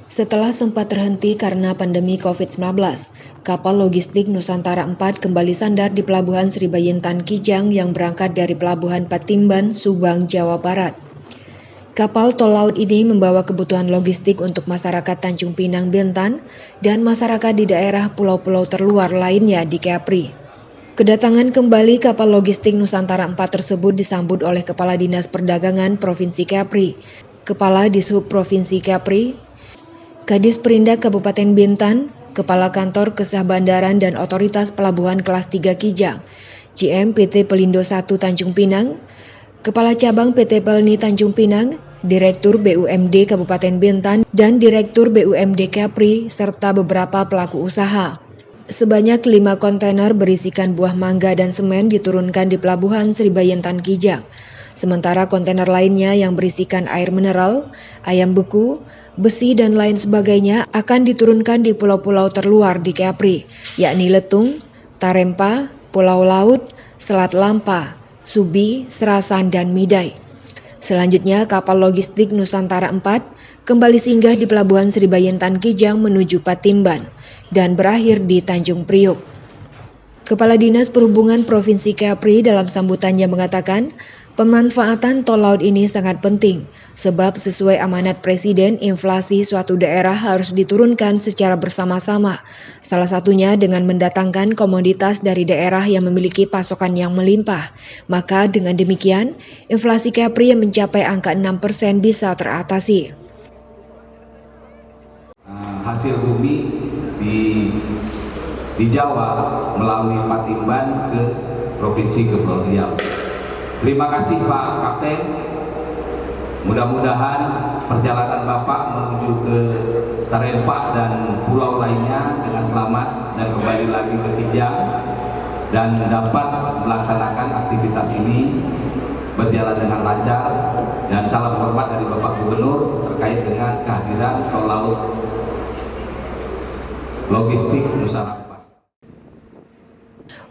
Setelah sempat terhenti karena pandemi COVID-19, kapal logistik Nusantara 4 kembali sandar di Pelabuhan Sri Bayintan Kijang yang berangkat dari Pelabuhan Patimban, Subang, Jawa Barat. Kapal tol laut ini membawa kebutuhan logistik untuk masyarakat Tanjung Pinang, Bintan, dan masyarakat di daerah pulau-pulau terluar lainnya di Kepri. Kedatangan kembali kapal logistik Nusantara 4 tersebut disambut oleh Kepala Dinas Perdagangan Provinsi Kepri, Kepala Dishub Provinsi Kepri, Kadis Perindak Kabupaten Bintan, Kepala Kantor Kesah Bandaran dan Otoritas Pelabuhan Kelas 3 Kijang, GM PT Pelindo 1 Tanjung Pinang, Kepala Cabang PT Pelni Tanjung Pinang, Direktur BUMD Kabupaten Bintan, dan Direktur BUMD Kepri, serta beberapa pelaku usaha. Sebanyak 5 kontainer berisikan buah mangga dan semen diturunkan di Pelabuhan Sri Bayintan Kijang. Sementara kontainer lainnya yang berisikan air mineral, ayam beku, besi dan lain sebagainya akan diturunkan di pulau-pulau terluar di Kepri, yakni Letung, Tarempa, Pulau Laut, Selat Lampa, Subi, Serasan, dan Midai. Selanjutnya kapal logistik Nusantara 4 kembali singgah di Pelabuhan Sri Bayintan Kijang menuju Patimban dan berakhir di Tanjung Priok. Kepala Dinas Perhubungan Provinsi Kepri dalam sambutannya mengatakan, pemanfaatan tol laut ini sangat penting, sebab sesuai amanat Presiden, inflasi suatu daerah harus diturunkan secara bersama-sama. Salah satunya dengan mendatangkan komoditas dari daerah yang memiliki pasokan yang melimpah. Maka dengan demikian, inflasi Kepri yang mencapai angka 6% bisa teratasi. Hasil bumi di Jawa melalui Patimban ke Provinsi Kepulauan Riau. Terima kasih Pak Kapten. Mudah-mudahan perjalanan Bapak menuju ke Tarempa dan pulau lainnya dengan selamat dan kembali lagi ke Kijang dan dapat melaksanakan aktivitas ini berjalan dengan lancar, dan salam hormat dari Bapak Gubernur terkait dengan kehadiran tol laut logistik Nusantara.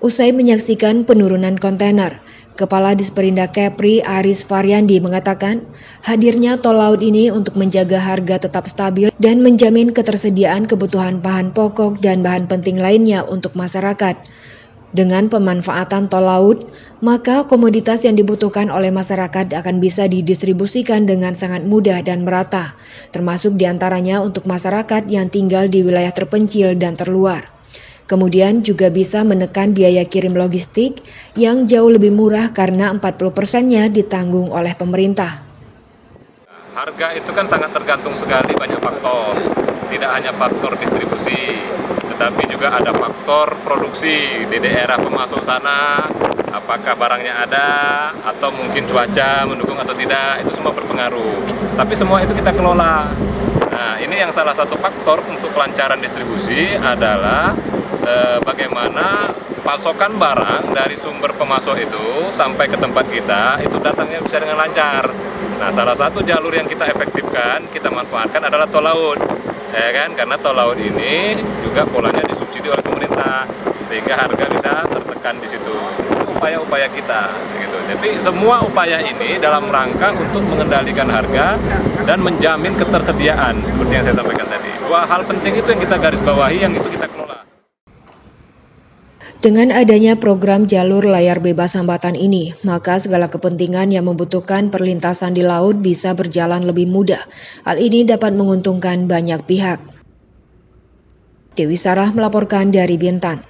Usai menyaksikan penurunan kontainer, Kepala Disperindak Kepri Aris Faryandi mengatakan hadirnya tol laut ini untuk menjaga harga tetap stabil dan menjamin ketersediaan kebutuhan bahan pokok dan bahan penting lainnya untuk masyarakat. Dengan pemanfaatan tol laut, maka komoditas yang dibutuhkan oleh masyarakat akan bisa didistribusikan dengan sangat mudah dan merata, termasuk diantaranya untuk masyarakat yang tinggal di wilayah terpencil dan terluar. Kemudian juga bisa menekan biaya kirim logistik yang jauh lebih murah karena 40%-nya ditanggung oleh pemerintah. Harga itu kan sangat tergantung sekali banyak faktor, tidak hanya faktor distribusi, tetapi juga ada faktor produksi di daerah pemasok sana, apakah barangnya ada atau mungkin cuaca mendukung atau tidak, itu semua berpengaruh. Tapi semua itu kita kelola. Nah, ini yang salah satu faktor untuk kelancaran distribusi adalah bagaimana pasokan barang dari sumber pemasok itu sampai ke tempat kita itu datangnya bisa dengan lancar. Nah, salah satu jalur yang kita efektifkan, kita manfaatkan adalah tol laut, ya kan? Karena tol laut ini juga polanya disubsidi oleh pemerintah, sehingga harga bisa tertekan di situ. Itu upaya-upaya kita, gitu. Jadi semua upaya ini dalam rangka untuk mengendalikan harga dan menjamin ketersediaan, seperti yang saya sampaikan tadi. Dua hal penting itu yang kita garis bawahi, yang itu kita kelola. Dengan adanya program jalur layar bebas hambatan ini, maka segala kepentingan yang membutuhkan perlintasan di laut bisa berjalan lebih mudah. Hal ini dapat menguntungkan banyak pihak. Dewi Sarah melaporkan dari Bintan.